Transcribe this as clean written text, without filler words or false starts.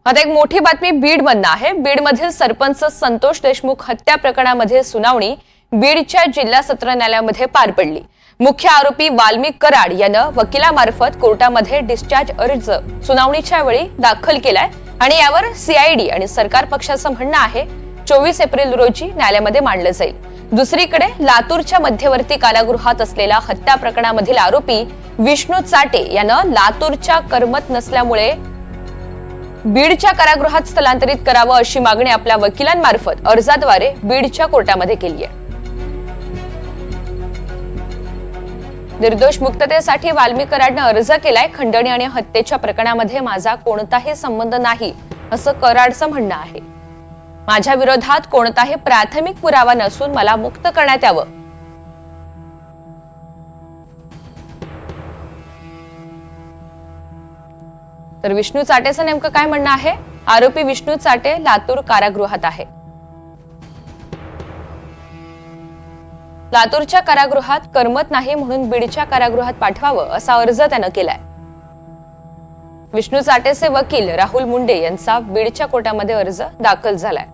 आता एक मोठी बातमी बीडमधून आहे। बीडमधील सरपंच संतोष देशमुख हत्या प्रकरणामध्ये सुनावणी बीडच्या जिल्हा सत्र न्यायालयामध्ये पार पडली। मुख्य आरोपी वाल्मिक कराड यानं वकिलामार्फत कोर्टामध्ये डिस्चार्ज अर्ज सुनावणीच्या वेळी दाखल केलाय आणि यावर सीआयडी आणि सरकार पक्षाचं म्हणणं आहे 24 एप्रिल रोजी न्यायालयामध्ये मांडलं जाईल। दुसरीकडे लातूरच्या मध्यवर्ती कारागृहात असलेल्या हत्या प्रकरणामधील आरोपी विष्णू चाटे यानं लातूरच्या करमत नसल्यामुळे बीडच्या कारागृहात स्थलांतरित करावं अशी मागणी आपल्या वकिलांमार्फत अर्जाद्वारे बीडच्या कोर्टामध्ये केली आहे। निर्दोष मुक्ततेसाठी वाल्मिक कराडनं अर्ज केलाय। खंडणी आणि हत्येच्या प्रकरणामध्ये माझा कोणताही संबंध नाही असं कराडचं म्हणणं आहे। माझ्या विरोधात कोणताही प्राथमिक पुरावा नसून मला मुक्त करण्यात यावं। तर विष्णू चाटेचं नेमकं काय म्हणणं आहे? आरोपी विष्णू चाटे लातूर कारागृहात आहे। लातूरच्या कारागृहात करमत नाही म्हणून बीडच्या कारागृहात पाठवावं असा अर्ज त्यानं केलाय। विष्णू चाटेचे वकील राहुल मुंडे यांचा बीडच्या कोर्टामध्ये अर्ज दाखल झालाय।